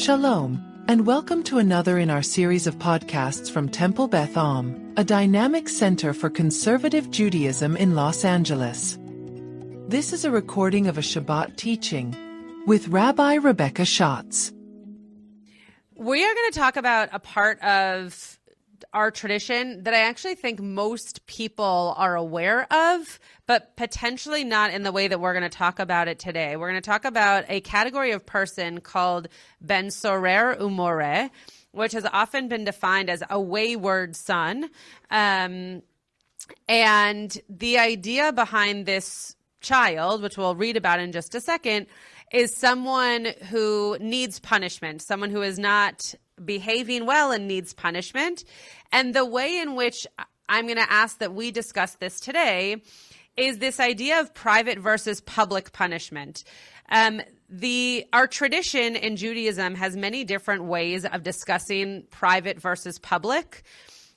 Shalom, and welcome to another in our series of podcasts from Temple Beth, a dynamic center for conservative Judaism in Los Angeles. This is a recording of a Shabbat teaching with Rabbi Rebecca Schatz. We are going to talk about a part of our tradition that I actually think most people are aware of, but potentially not in the way that we're going to talk about it today. We're going to talk about a category of person called ben sorer umore, which has often been defined as a wayward son. And the idea behind this child, which we'll read about in just a second, is someone who needs punishment, someone who is not behaving well and needs punishment. And the way in which I'm going to ask that we discuss this today is this idea of private versus public punishment. Our tradition in Judaism has many different ways of discussing private versus public.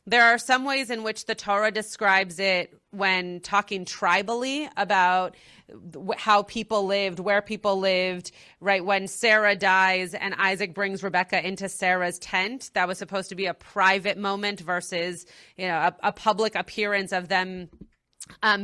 There are some ways in which the Torah describes it when talking tribally about how people lived, where people lived, right? When Sarah dies and Isaac brings Rebekah into Sarah's tent, that was supposed to be a private moment versus, a public appearance of them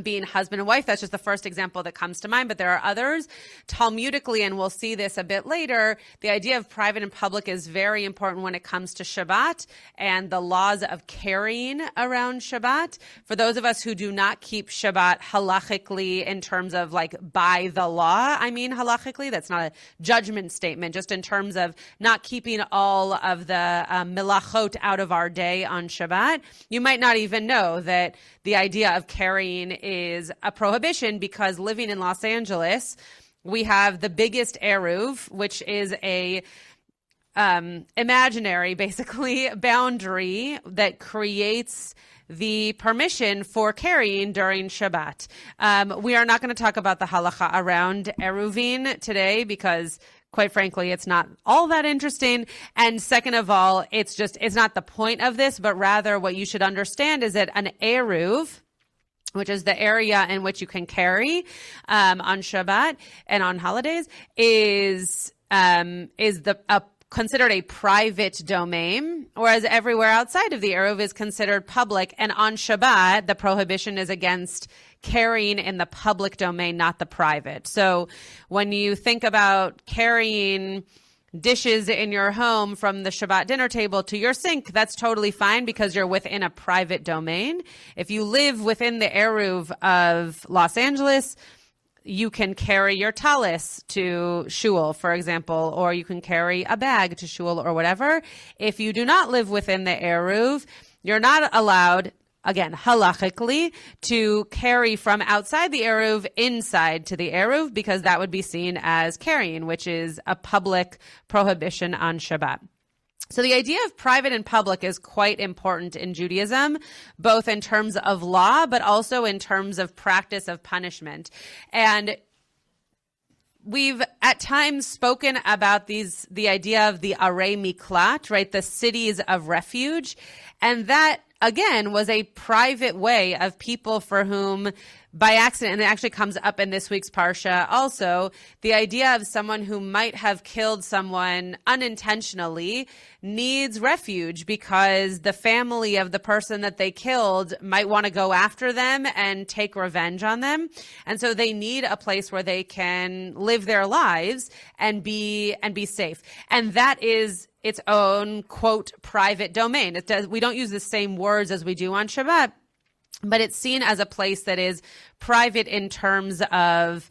being husband and wife. That's just the first example that comes to mind, but there are others. Talmudically, and we'll see this a bit later, the idea of private and public is very important when it comes to Shabbat and the laws of carrying around Shabbat. For those of us who do not keep Shabbat halachically in terms of like by the law, I mean halachically, that's not a judgment statement, just in terms of not keeping all of the milachot out of our day on Shabbat, you might not even know that the idea of carrying is a prohibition, because living in Los Angeles, we have the biggest eruv, which is a imaginary, basically, boundary that creates the permission for carrying during Shabbat. We are not going to talk about the halacha around eruvin today because, quite frankly, it's not all that interesting. And second of all, it's not the point of this, but rather what you should understand is that an eruv, which is the area in which you can carry on Shabbat and on holidays, is considered a private domain, whereas everywhere outside of the eruv is considered public. And on Shabbat, the prohibition is against carrying in the public domain, not the private. So when you think about carrying dishes in your home from the Shabbat dinner table to your sink, that's totally fine because you're within a private domain. If you live within the eruv of Los Angeles, you can carry your talis to shul, for example, or you can carry a bag to shul or whatever. If you do not live within the eruv, you're not allowed, again, halachically, to carry from outside the eruv inside to the eruv, because that would be seen as carrying, which is a public prohibition on Shabbat. So the idea of private and public is quite important in Judaism, both in terms of law, but also in terms of practice of punishment. And we've at times spoken about the idea of the arei miklat, right? The cities of refuge. And that, again, was a private way of people for whom, by accident, and it actually comes up in this week's Parsha also, the idea of someone who might have killed someone unintentionally needs refuge because the family of the person that they killed might want to go after them and take revenge on them. And so they need a place where they can live their lives and be safe. And that is its own, quote, private domain. We don't use the same words as we do on Shabbat, but it's seen as a place that is private in terms of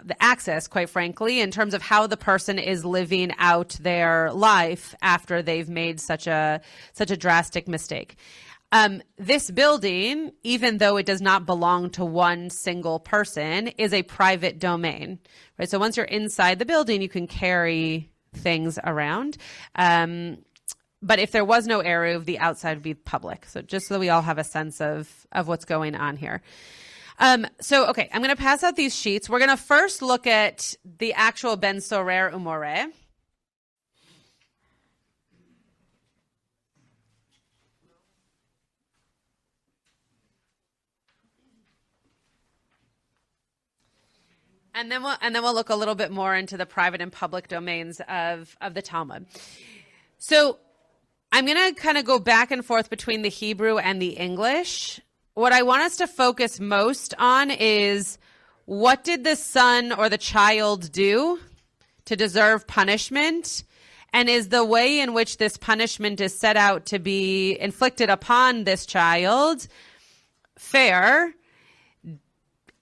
the access, quite frankly, in terms of how the person is living out their life after they've made such a drastic mistake. This building, even though it does not belong to one single person, is a private domain, right? So once you're inside the building, you can carry things around. But if there was no eruv, the outside would be public. So just so we all have a sense of what's going on here. Okay, I'm going to pass out these sheets. We're going to first look at the actual ben sorer umore. And then we'll look a little bit more into the private and public domains of the Talmud. So I'm going to kind of go back and forth between the Hebrew and the English. What I want us to focus most on is, what did the son or the child do to deserve punishment? And is the way in which this punishment is set out to be inflicted upon this child fair?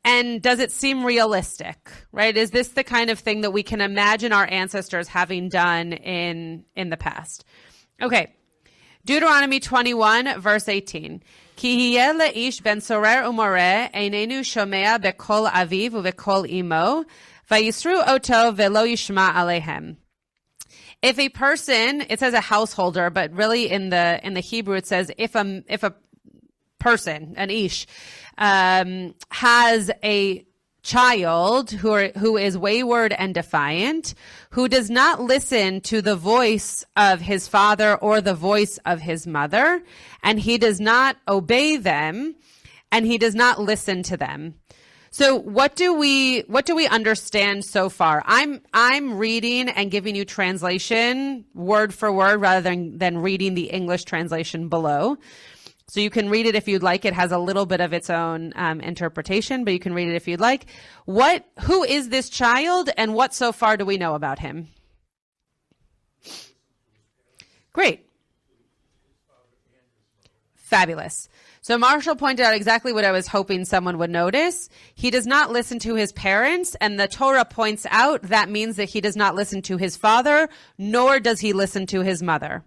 And does it seem realistic, right? Is this the kind of thing that we can imagine our ancestors having done in the past? Okay. Deuteronomy 21, verse 18. Ki hiye le'ish ben sorer umoreh einenu shomea bekol aviv uvekol imo, vayisru oto velo yishma alehem. If a person, it says a householder, but really in the Hebrew it says if a person, an ish, has a child who is wayward and defiant, who does not listen to the voice of his father or the voice of his mother, and he does not obey them, and he does not listen to them. So what do we understand so far? I'm reading and giving you translation word for word rather than reading the English translation below. So you can read it if you'd like. It has a little bit of its own interpretation, but you can read it if you'd like. Who is this child, and what so far do we know about him? Great. Fabulous. So Marshall pointed out exactly what I was hoping someone would notice. He does not listen to his parents, and the Torah points out that means that he does not listen to his father, nor does he listen to his mother.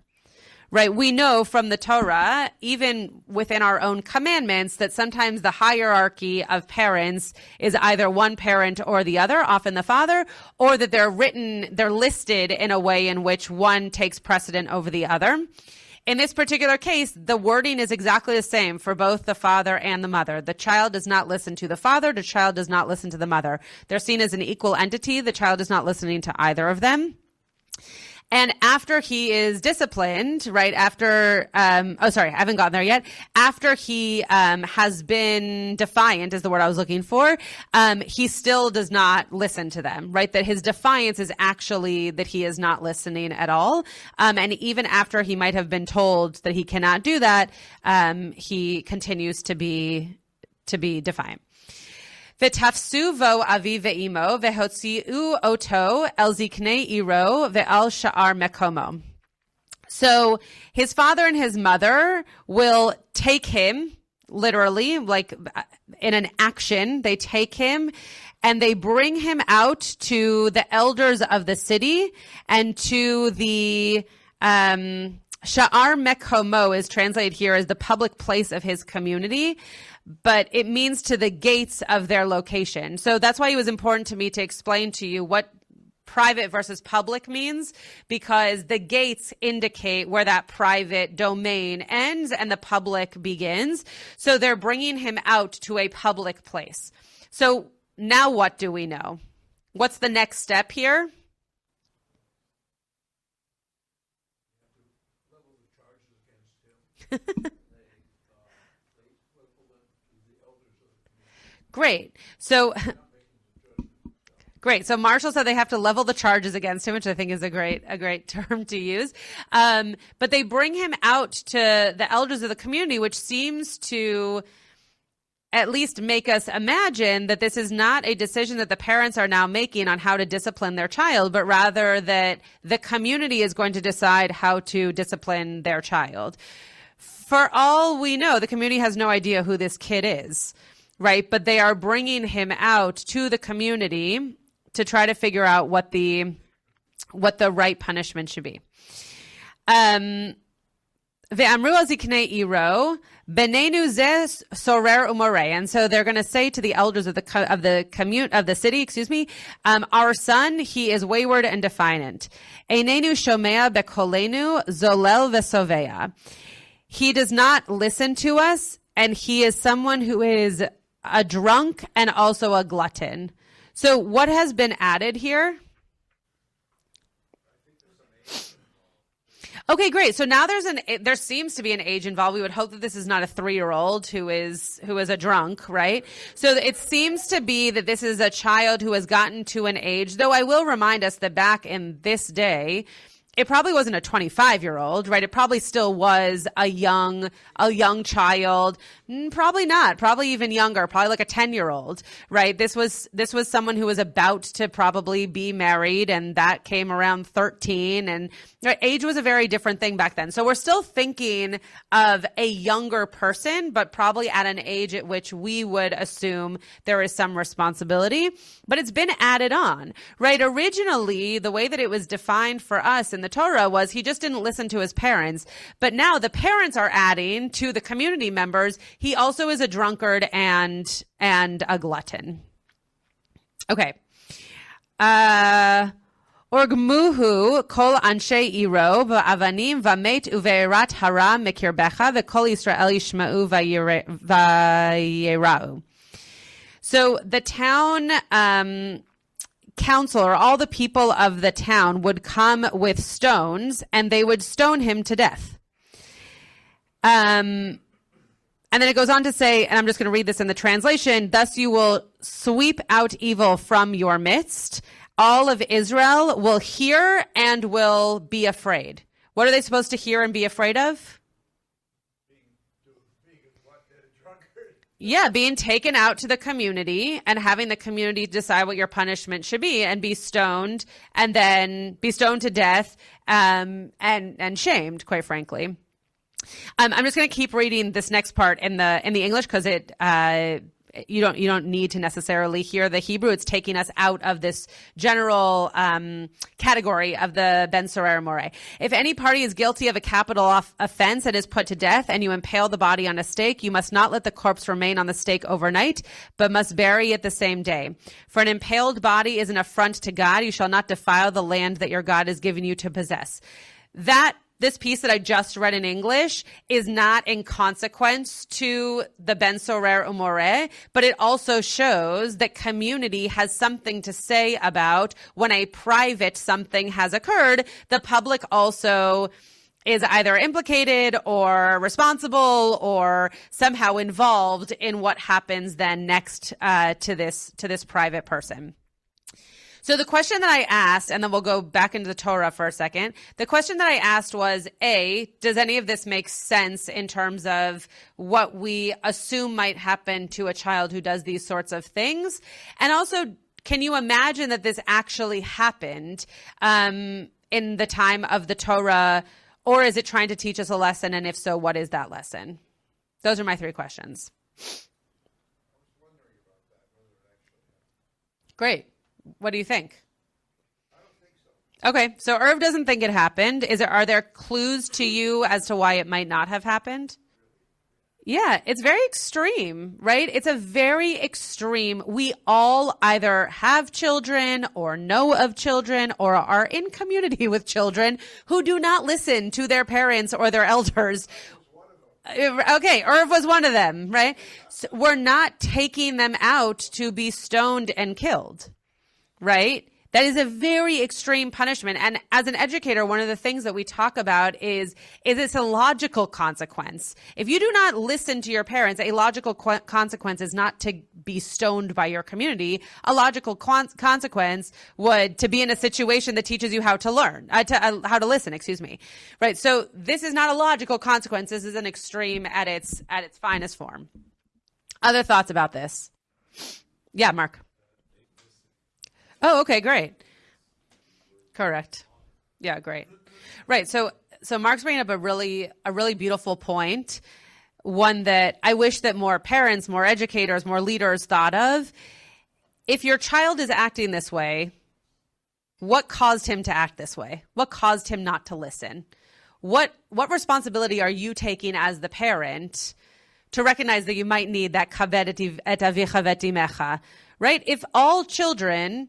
Right? We know from the Torah, even within our own commandments, that sometimes the hierarchy of parents is either one parent or the other, often the father, or that they're listed in a way in which one takes precedent over the other. In this particular case, the wording is exactly the same for both the father and the mother. The child does not listen to the father. The child does not listen to the mother. They're seen as an equal entity. The child is not listening to either of them. And after he is disciplined, right, I haven't gotten there yet. After he has been defiant is the word I was looking for, he still does not listen to them, right? That his defiance is actually that he is not listening at all. And even after he might have been told that he cannot do that, he continues to be defiant. V'tafsu vo avi ve'imo ve'hotziu oto el ziknei iro ve'al sha'ar mekomo. So his father and his mother will take him, literally, like in an action, they take him and they bring him out to the elders of the city and to the sha'ar mekomo is translated here as the public place of his community, but it means to the gates of their location. So that's why it was important to me to explain to you what private versus public means, because the gates indicate where that private domain ends and the public begins. So they're bringing him out to a public place. So now what do we know? What's the next step here? Great. So great. So Marshall said they have to level the charges against him, which I think is a great term to use. But they bring him out to the elders of the community, which seems to at least make us imagine that this is not a decision that the parents are now making on how to discipline their child, but rather that the community is going to decide how to discipline their child. For all we know, the community has no idea who this kid is. Right, but they are bringing him out to the community to try to figure out what the right punishment should be. Ve'amru aziknei iro benenu ze sorer umoreh, and so they're going to say to the elders of the city, our son, he is wayward and defiant. Einenu shomea bekolenu zolel vesovea. He does not listen to us, and he is someone who is a drunk and also a glutton. So what has been added here? Okay, great. So now there seems to be an age involved. We would hope that this is not a 3-year-old who is a drunk, right? So it seems to be that this is a child who has gotten to an age, though I will remind us that back in this day, it probably wasn't a 25-year-old, right? It probably still was a young child. Probably not. Probably even younger. Probably like a 10-year-old, right? This was someone who was about to probably be married, and that came around 13. And right, age was a very different thing back then. So we're still thinking of a younger person, but probably at an age at which we would assume there is some responsibility. But it's been added on, right? Originally, the way that it was defined for us in the Torah was he just didn't listen to his parents. But now the parents are adding to the community members, he also is a drunkard and a glutton. Okay. Orgmuhu kol anshe iro v'avanim v'met uve'erat hara mikirbecha v'kol Yisrael yishma'u v'yera'u. So the town council, or all the people of the town, would come with stones and they would stone him to death. And then it goes on to say, and I'm just going to read this in the translation, thus you will sweep out evil from your midst. All of Israel will hear and will be afraid. What are they supposed to hear and be afraid of? Yeah, being taken out to the community and having the community decide what your punishment should be and be stoned, and then be stoned to death and shamed, quite frankly. I'm just going to keep reading this next part in the English because you don't need to necessarily hear the Hebrew. It's taking us out of this general category of the Ben Sorer Moreh. If any party is guilty of a capital offense and is put to death, and you impale the body on a stake, you must not let the corpse remain on the stake overnight, but must bury it the same day. For an impaled body is an affront to God. You shall not defile the land that your God has given you to possess. This piece that I just read in English is not in consequence to the Ben Sorer Umoreh, but it also shows that community has something to say about when a private something has occurred. The public also is either implicated or responsible or somehow involved in what happens then next to this private person. So the question that I asked, and then we'll go back into the Torah for a second. The question that I asked was, A, does any of this make sense in terms of what we assume might happen to a child who does these sorts of things? And also, can you imagine that this actually happened in the time of the Torah, or is it trying to teach us a lesson? And if so, what is that lesson? Those are my 3 questions. Great. What do you think? I don't think so. Okay, so Irv doesn't think it happened. Are there clues to you as to why it might not have happened? Yeah, it's very extreme, right? It's a very extreme. We all either have children or know of children or are in community with children who do not listen to their parents or their elders. Okay, Irv was one of them, right? So we're not taking them out to be stoned and killed. Right? That is a very extreme punishment. And as an educator, one of the things that we talk about is it's a logical consequence. If you do not listen to your parents, a logical consequence is not to be stoned by your community. A logical consequence would to be in a situation that teaches you how to learn, how to listen, excuse me. Right? So this is not a logical consequence. This is an extreme at its finest form. Other thoughts about this? Yeah, Mark. Oh, okay, great. Correct. Yeah, great. Right. So Mark's bringing up a really beautiful point, one that I wish that more parents, more educators, more leaders thought of. If your child is acting this way, what caused him to act this way? What caused him not to listen? What responsibility are you taking as the parent to recognize that you might need that kaved et avicha v'et imecha, right? If all children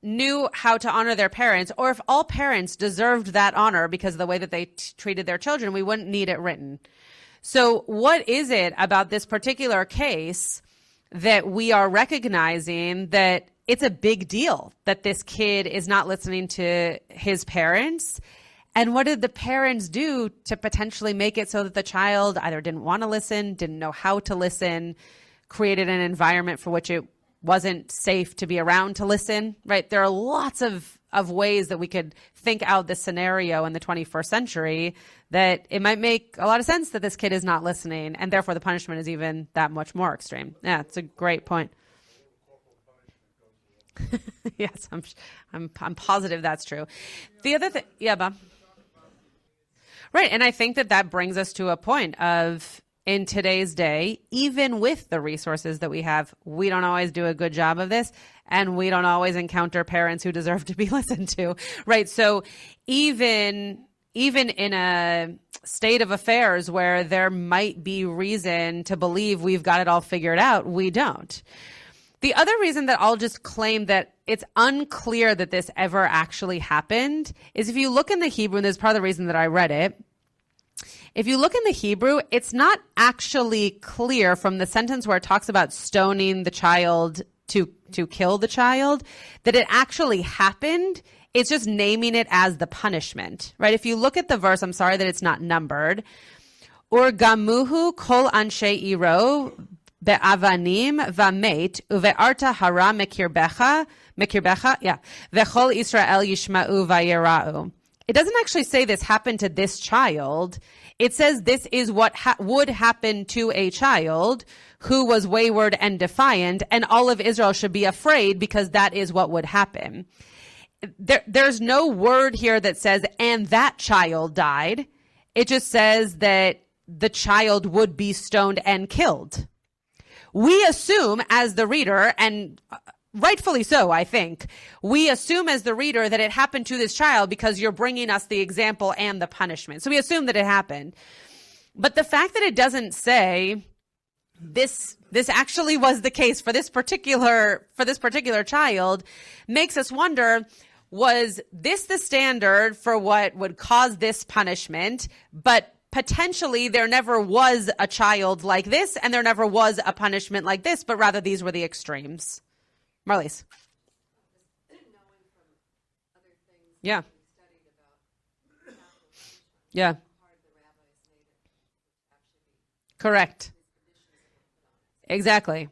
knew how to honor their parents, or if all parents deserved that honor because of the way that they treated their children, we wouldn't need it written. So what is it about this particular case that we are recognizing that it's a big deal that this kid is not listening to his parents? And what did the parents do to potentially make it so that the child either didn't want to listen, didn't know how to listen, created an environment for which it wasn't safe to be around to listen, right? There are lots of ways that we could think out this scenario in the 21st century that it might make a lot of sense that this kid is not listening, and therefore the punishment is even that much more extreme. Yeah, it's a great point. Yes, I'm positive that's true. The other thing, yeah, Bob. Right, and I think that brings us to a point of, in today's day, even with the resources that we have, we don't always do a good job of this, and we don't always encounter parents who deserve to be listened to, right? So even in a state of affairs where there might be reason to believe we've got it all figured out, we don't. The other reason that I'll just claim that it's unclear that this ever actually happened is if you look in the Hebrew, and this is part of the reason that I read it, if you look in the Hebrew, it's not actually clear from the sentence where it talks about stoning the child to kill the child, that it actually happened. It's just naming it as the punishment, right? If you look at the verse, I'm sorry that it's not numbered. Urgamuhu kol anshe iro be'avanim v'met uve'arta hara mekirbecha, yeah, ve'chol Israel yishma'u v'yera'u. It doesn't actually say this happened to this child. It says this is what would happen to a child who was wayward and defiant, and all of Israel should be afraid because that is what would happen. There's no word here that says, and that child died. It just says that the child would be stoned and killed. We assume as the reader, and rightfully so, I think, we assume as the reader that it happened to this child because you're bringing us the example and the punishment. So we assume that it happened. But the fact that it doesn't say this actually was the case for this particular child makes us wonder, was this the standard for what would cause this punishment? But potentially there never was a child like this, and there never was a punishment like this, but rather these were the extremes. Marlies. Yeah. Yeah. Correct. Exactly.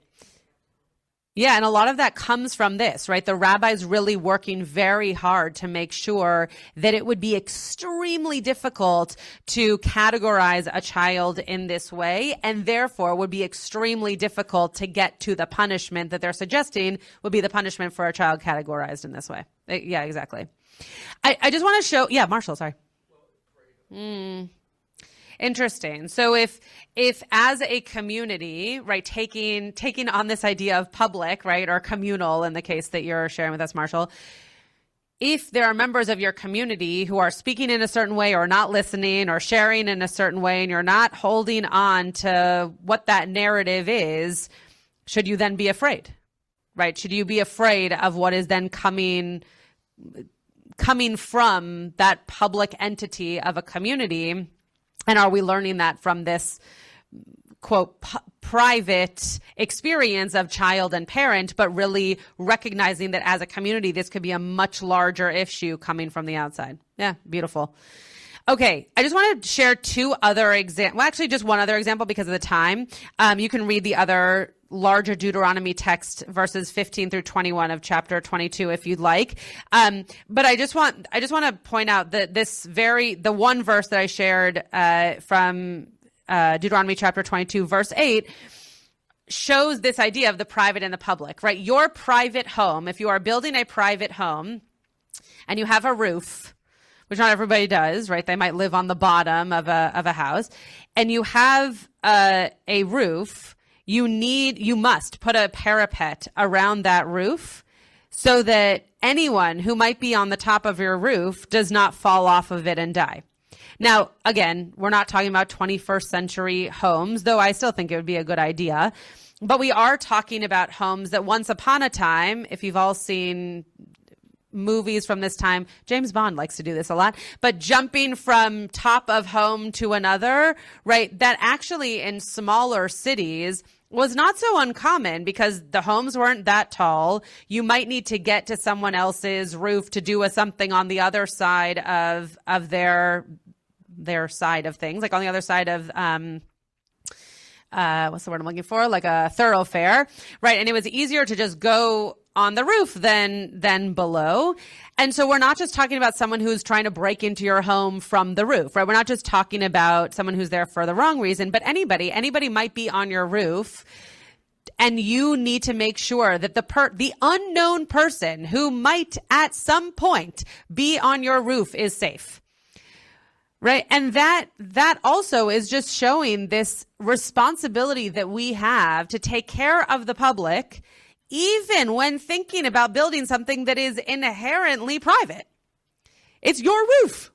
Yeah, and a lot of that comes from this, right? The rabbis really working very hard to make sure that it would be extremely difficult to categorize a child in this way, and therefore would be extremely difficult to get to the punishment that they're suggesting would be the punishment for a child categorized in this way. Yeah, exactly. I just want to show, yeah, Marshall, sorry. Interesting. So if as a community, right, taking on this idea of public, right, or communal in the case that you're sharing with us, Marshall, if there are members of your community who are speaking in a certain way or not listening or sharing in a certain way, and you're not holding on to what that narrative is, should you then be afraid, right? Should you be afraid of what is then coming from that public entity of a community? And are we learning that from this, quote, private experience of child and parent, but really recognizing that as a community, this could be a much larger issue coming from the outside? Yeah, beautiful. Okay, I just want to share two other examples. Well, actually, just one other example because of the time. You can read the other larger Deuteronomy text, verses 15 through 21 of chapter 22, if you'd like. But I just want to point out that the one verse that I shared from Deuteronomy chapter 22, verse 8, shows this idea of the private and the public, right? Your private home, if you are building a private home and you have a roof, which not everybody does, right? They might live on the bottom of a house, and you have a roof. You must put a parapet around that roof so that anyone who might be on the top of your roof does not fall off of it and die. Now, again, we're not talking about 21st century homes, though I still think it would be a good idea. But we are talking about homes that once upon a time, if you've all seen movies from this time, James Bond likes to do this a lot, but jumping from top of home to another, right? That actually in smaller cities was not so uncommon because the homes weren't that tall. You might need to get to someone else's roof to do something on the other side of their side of things, like on the other side of what's the word I'm looking for? Like a thoroughfare, right? And it was easier to just go on the roof than below. And so we're not just talking about someone who's trying to break into your home from the roof, right? We're not just talking about someone who's there for the wrong reason, but anybody might be on your roof, and you need to make sure that the unknown person who might at some point be on your roof is safe. Right. And that also is just showing this responsibility that we have to take care of the public, even when thinking about building something that is inherently private. It's your roof.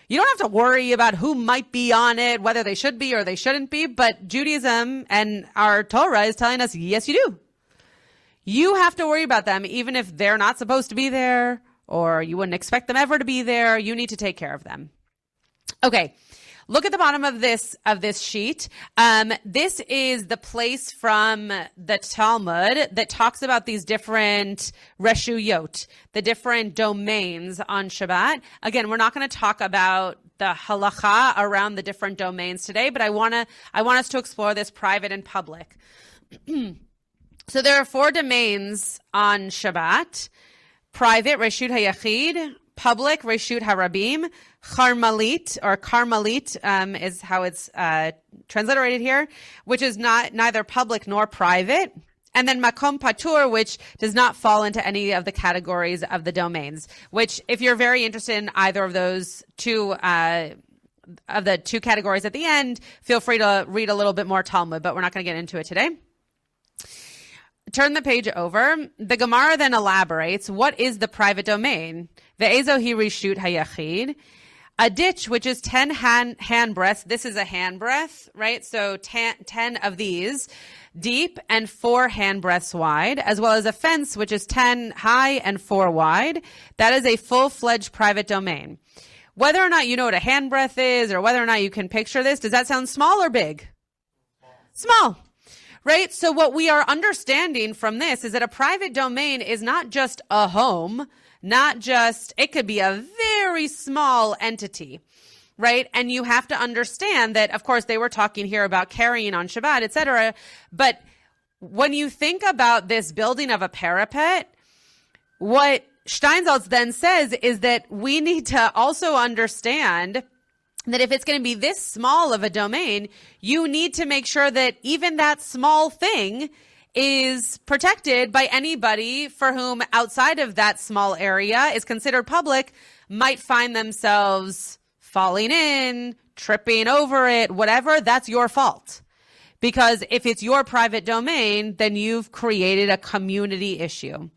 You don't have to worry about who might be on it, whether they should be or they shouldn't be. But Judaism and our Torah is telling us, yes, you do. You have to worry about them, even if they're not supposed to be there or you wouldn't expect them ever to be there. You need to take care of them. Okay. Look at the bottom of this sheet. This is the place from the Talmud that talks about these different reshuyot, the different domains on Shabbat. Again, we're not going to talk about the halacha around the different domains today, but I want us to explore this private and public. So there are 4 domains on Shabbat: private, reshut hayachid; public, reshut harabim; Carmelit, or Carmelit is how it's transliterated here, which is neither public nor private. And then Makom Patur, which does not fall into any of the categories of the domains, which if you're very interested in either of those two categories at the end, feel free to read a little bit more Talmud, but we're not going to get into it today. Turn the page over. The Gemara then elaborates, what is the private domain? Ve'ezo hi reshut hayachid. A ditch, which is 10 hand breadths. This is a hand breadth, right? So 10 of these deep and 4 hand breadths wide, as well as a fence, which is 10 high and 4 wide. That is a full-fledged private domain. Whether or not you know what a hand breadth is or whether or not you can picture this, does that sound small or big? Small. Right? So what we are understanding from this is that a private domain is not just a home, it could be a very small entity, right? And you have to understand that, of course, they were talking here about carrying on Shabbat, etc. But when you think about this building of a parapet, what Steinsaltz then says is that we need to also understand that if it's going to be this small of a domain, you need to make sure that even that small thing is protected by anybody for whom outside of that small area is considered public might find themselves falling in, tripping over it, whatever. That's your fault. Because if it's your private domain, then you've created a community issue.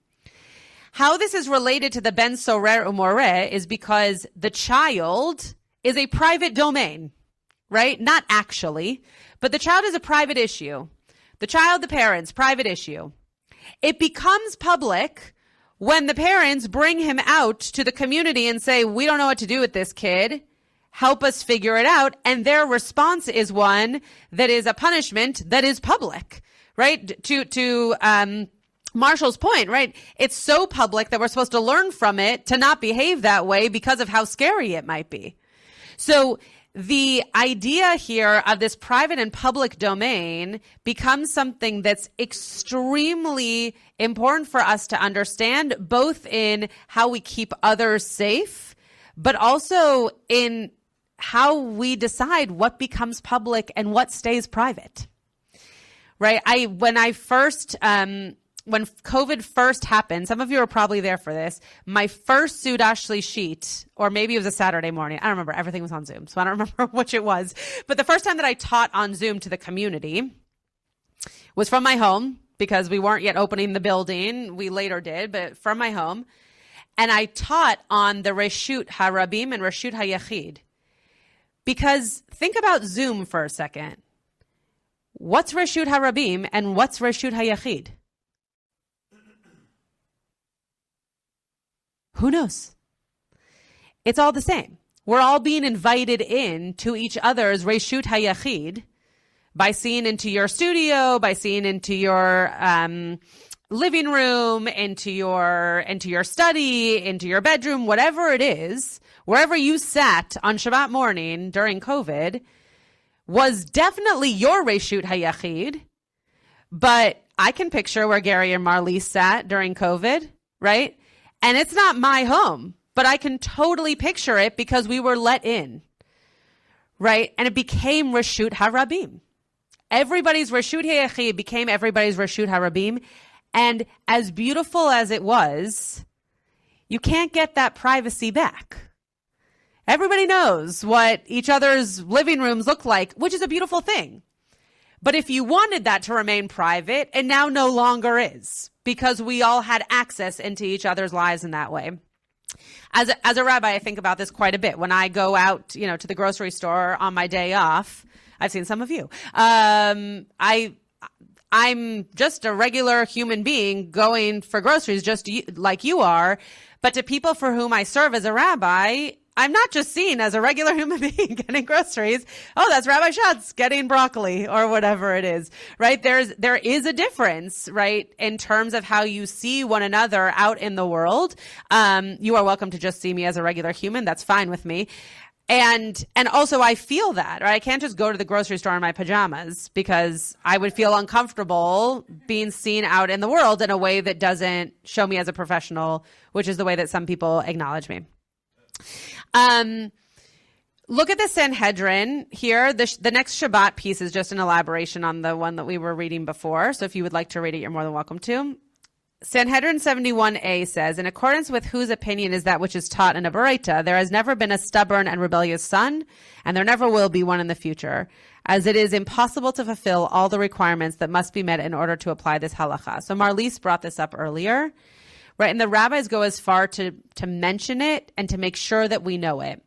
How this is related to the Ben Sorer Umoreh is because the child is a private domain, right? Not actually, but the child is a private issue. The child, the parents, private issue. It becomes public when the parents bring him out to the community and say, we don't know what to do with this kid. Help us figure it out. And their response is one that is a punishment that is public, right? To Marshall's point, right? It's so public that we're supposed to learn from it to not behave that way because of how scary it might be. So the idea here of this private and public domain becomes something that's extremely important for us to understand, both in how we keep others safe, but also in how we decide what becomes public and what stays private. Right? When COVID first happened, some of you were probably there for this, my first Sudah Shlishit, or maybe it was a Saturday morning, I don't remember, everything was on Zoom, so I don't remember which it was, but the first time that I taught on Zoom to the community was from my home, because we weren't yet opening the building, we later did, but from my home, and I taught on the Reshut Harabim and Reshut Hayachid. Because think about Zoom for a second. What's Reshut Harabim and what's Reshut Hayachid? Who knows? It's all the same. We're all being invited in to each other's Reshut Hayachid, by seeing into your studio, by seeing into your living room, into your study, into your bedroom, whatever it is, wherever you sat on Shabbat morning during COVID, was definitely your reshut hayachid. But I can picture where Gary and Marlise sat during COVID, right? And it's not my home, but I can totally picture it because we were let in, right? And it became reshut harabim. Everybody's reshut hayachid became everybody's reshut harabim. And as beautiful as it was, you can't get that privacy back. Everybody knows what each other's living rooms look like, which is a beautiful thing. But if you wanted that to remain private, it now no longer is, because we all had access into each other's lives in that way. As a rabbi, I think about this quite a bit. When I go out, to the grocery store on my day off, I've seen some of you. I'm just a regular human being going for groceries, just like you are. But to people for whom I serve as a rabbi, I'm not just seen as a regular human being getting groceries. Oh, that's Rabbi Schatz getting broccoli or whatever it is, right? There is a difference, right, in terms of how you see one another out in the world. You are welcome to just see me as a regular human. That's fine with me. And also I feel that, right? I can't just go to the grocery store in my pajamas because I would feel uncomfortable being seen out in the world in a way that doesn't show me as a professional, which is the way that some people acknowledge me. Look at the Sanhedrin here. The next Shabbat piece is just an elaboration on the one that we were reading before. So if you would like to read it, you're more than welcome to. Sanhedrin 71a says, in accordance with whose opinion is that which is taught in a Baraita, there has never been a stubborn and rebellious son, and there never will be one in the future, as it is impossible to fulfill all the requirements that must be met in order to apply this halacha. So Marlise brought this up earlier, right? And the rabbis go as far to mention it and to make sure that we know it.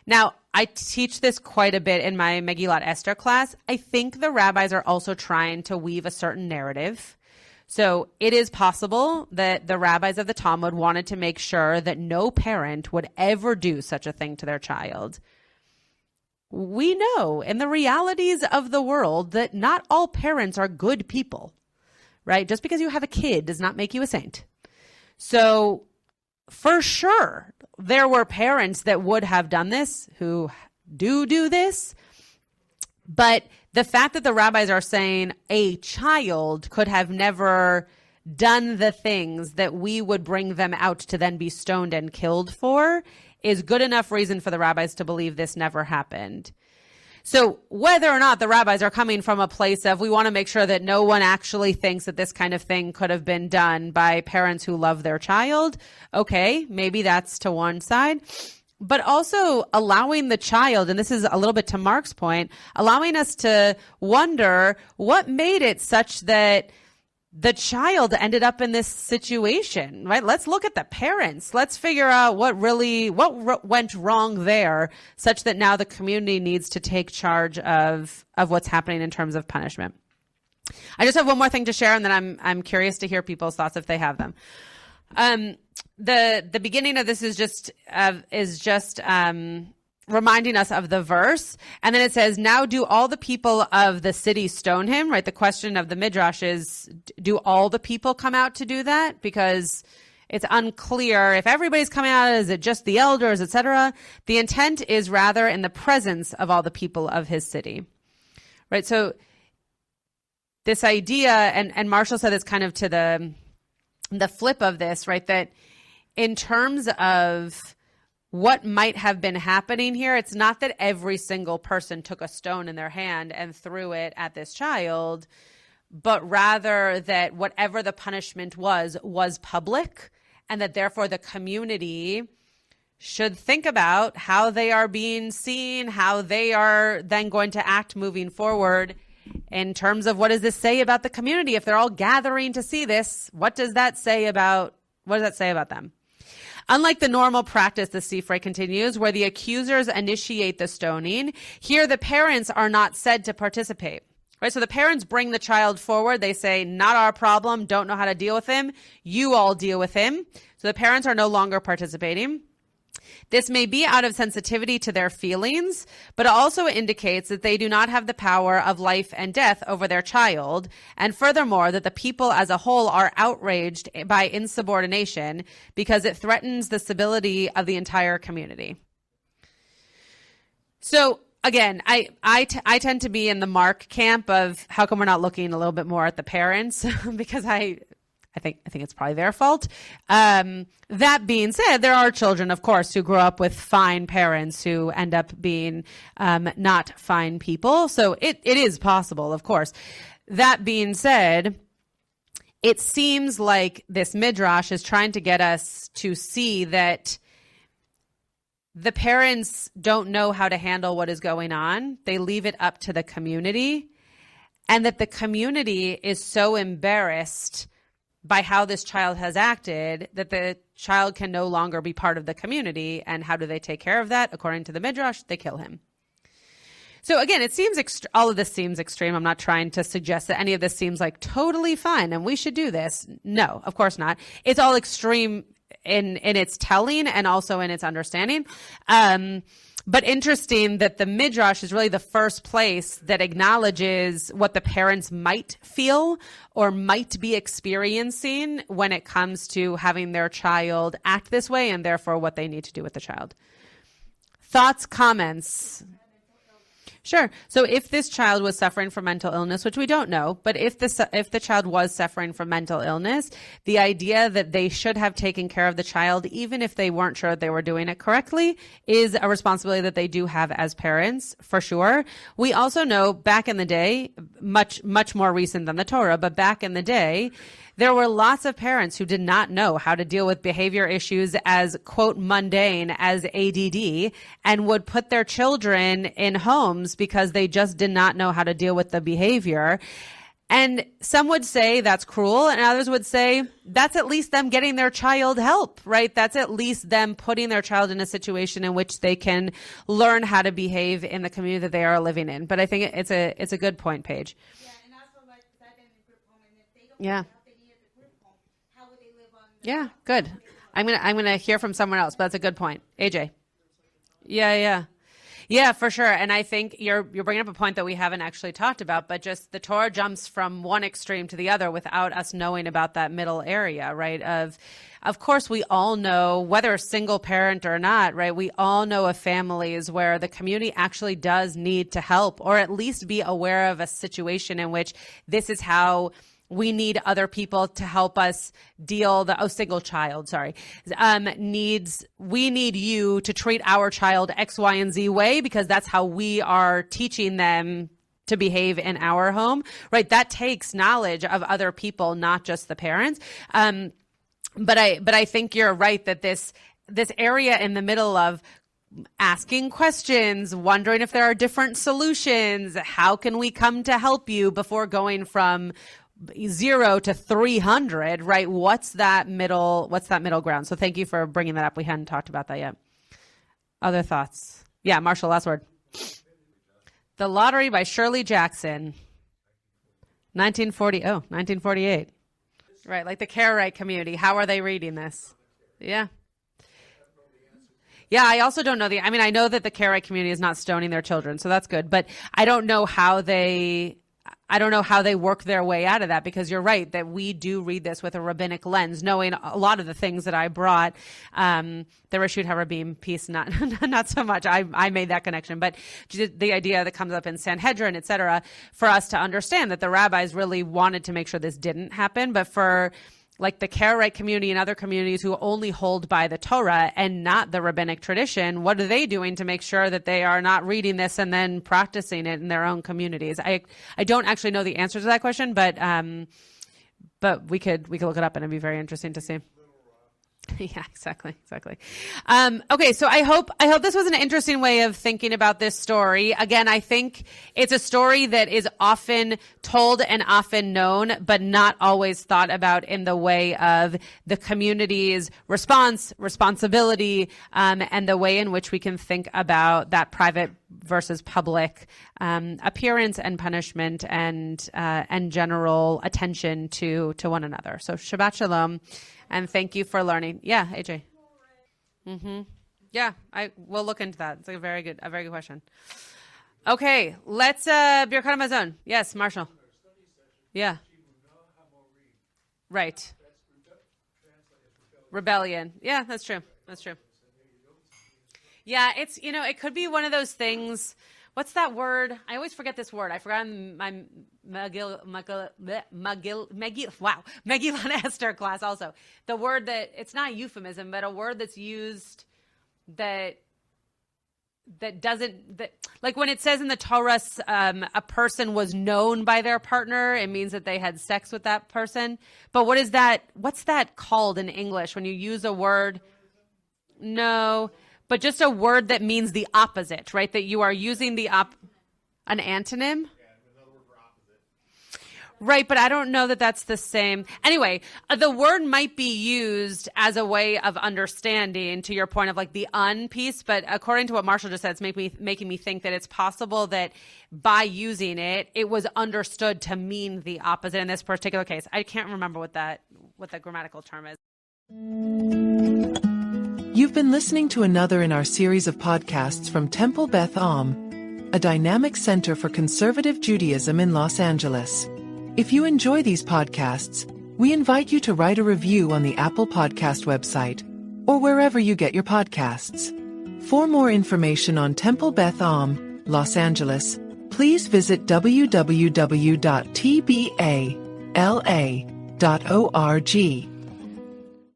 Now, I teach this quite a bit in my Megillat Esther class. I think the rabbis are also trying to weave a certain narrative. So it is possible that the rabbis of the Talmud wanted to make sure that no parent would ever do such a thing to their child. We know in the realities of the world that not all parents are good people, right? Just because you have a kid does not make you a saint. So for sure, there were parents that would have done this, who do this, but the fact that the rabbis are saying a child could have never done the things that we would bring them out to then be stoned and killed for is good enough reason for the rabbis to believe this never happened. So whether or not the rabbis are coming from a place of we want to make sure that no one actually thinks that this kind of thing could have been done by parents who love their child, okay, maybe that's to one side. But also allowing the child, and this is a little bit to Mark's point, allowing us to wonder what made it such that the child ended up in this situation, right? Let's look at the parents. Let's figure out what went wrong there, such that now the community needs to take charge of what's happening in terms of punishment. I just have one more thing to share, and then I'm curious to hear people's thoughts if they have them. The beginning of this is just reminding us of the verse, and then it says, "Now do all the people of the city stone him?" Right? The question of the midrash is, do all the people come out to do that? Because it's unclear if everybody's coming out. Is it just the elders, etc.? The intent is rather in the presence of all the people of his city, right? So this idea, and Marshall said it's kind of to the flip of this, right? That in terms of what might have been happening here, it's not that every single person took a stone in their hand and threw it at this child, but rather that whatever the punishment was public, and that therefore the community should think about how they are being seen, how they are then going to act moving forward in terms of what does this say about the community? If they're all gathering to see this, what does that say about them? Unlike the normal practice, the Sifrei continues, where the accusers initiate the stoning, here the parents are not said to participate. Right? So the parents bring the child forward. They say, not our problem, don't know how to deal with him. You all deal with him. So the parents are no longer participating. This may be out of sensitivity to their feelings, but it also indicates that they do not have the power of life and death over their child, and furthermore, that the people as a whole are outraged by insubordination because it threatens the stability of the entire community. So again, I tend to be in the Mark camp of how come we're not looking a little bit more at the parents because I think it's probably their fault. That being said, there are children, of course, who grow up with fine parents who end up being not fine people. So it is possible, of course. That being said, it seems like this midrash is trying to get us to see that the parents don't know how to handle what is going on. They leave it up to the community, and that the community is so embarrassed by how this child has acted that the child can no longer be part of the community. And how do they take care of that? According to the midrash, they kill him. So again, it seems all of this seems extreme. I'm not trying to suggest that any of this seems like totally fine and we should do this. No, of course not. It's all extreme in its telling and also in its understanding. But interesting that the midrash is really the first place that acknowledges what the parents might feel or might be experiencing when it comes to having their child act this way and therefore what they need to do with the child. Thoughts, comments? Sure. So if this child was suffering from mental illness, which we don't know, but if the child was suffering from mental illness, the idea that they should have taken care of the child, even if they weren't sure they were doing it correctly, is a responsibility that they do have as parents, for sure. We also know back in the day, much more recent than the Torah, but back in the day, there were lots of parents who did not know how to deal with behavior issues as, quote, mundane as ADD, and would put their children in homes because they just did not know how to deal with the behavior. And some would say that's cruel, and others would say that's at least them getting their child help, right? That's at least them putting their child in a situation in which they can learn how to behave in the community that they are living in. But I think it's a good point, Paige. Yeah, and also like that in a group home, and if they don't Yeah. have any at the group home, how would they live on the Yeah, good. I'm gonna hear from someone else, but that's a good point. AJ. Yeah, for sure. And I think you're bringing up a point that we haven't actually talked about, but just the Torah jumps from one extreme to the other without us knowing about that middle area, right? Of course, we all know, whether a single parent or not, right? We all know of families where the community actually does need to help, or at least be aware of a situation in which this is how we need other people to help us deal single child, we need you to treat our child X, Y, and Z way because that's how we are teaching them to behave in our home, right? That takes knowledge of other people, not just the parents. But I think you're right that this area in the middle of asking questions, wondering if there are different solutions, how can we come to help you before going from 0 to 300, right? What's that middle ground? So thank you for bringing that up. We hadn't talked about that yet. Other thoughts? Yeah, Marshall, last word. The Lottery by Shirley Jackson. 1948. Right, like the Karaite community. How are they reading this? Yeah. Yeah, I also don't know I know that the Karaite community is not stoning their children, so that's good. But I don't know how they work their way out of that, because you're right that we do read this with a rabbinic lens, knowing a lot of the things that I brought, the Reshut HaRabim piece, not so much. I made that connection, but the idea that comes up in Sanhedrin, et cetera, for us to understand that the rabbis really wanted to make sure this didn't happen. But for like the Karaite community and other communities who only hold by the Torah and not the rabbinic tradition, what are they doing to make sure that they are not reading this and then practicing it in their own communities? I don't actually know the answer to that question, but we could look it up, and it'd be very interesting to see. Yeah, exactly. Okay, so I hope this was an interesting way of thinking about this story. Again, I think it's a story that is often told and often known, but not always thought about in the way of the community's responsibility, and the way in which we can think about that private versus public appearance and punishment and general attention to one another. So Shabbat Shalom. And thank you for learning. Yeah, AJ. Mm-hmm. Yeah, we'll look into that. It's like a very good question. Okay, let's Birkat Hamazon. Yes, Marshall. Yeah. Right. Rebellion. Yeah, that's true. That's true. Yeah, it's, it could be one of those things. What's that word? I always forget this word. I forgot in my Megillah Esther class also. The word that, it's not euphemism, but a word that's used that doesn't, like when it says in the Torah, a person was known by their partner, it means that they had sex with that person. But what's that called in English when you use a word? No, but just a word that means the opposite, right? That you are using an antonym. Right, but I don't know that that's the same. Anyway, the word might be used as a way of understanding, to your point of like the piece, but according to what Marshall just said, it's making me think that it's possible that by using it, it was understood to mean the opposite in this particular case. I can't remember what the grammatical term is. You've been listening to another in our series of podcasts from Temple Beth Am, a dynamic center for conservative Judaism in Los Angeles. If you enjoy these podcasts, we invite you to write a review on the Apple Podcast website or wherever you get your podcasts. For more information on Temple Beth Am, Los Angeles, please visit www.tbala.org.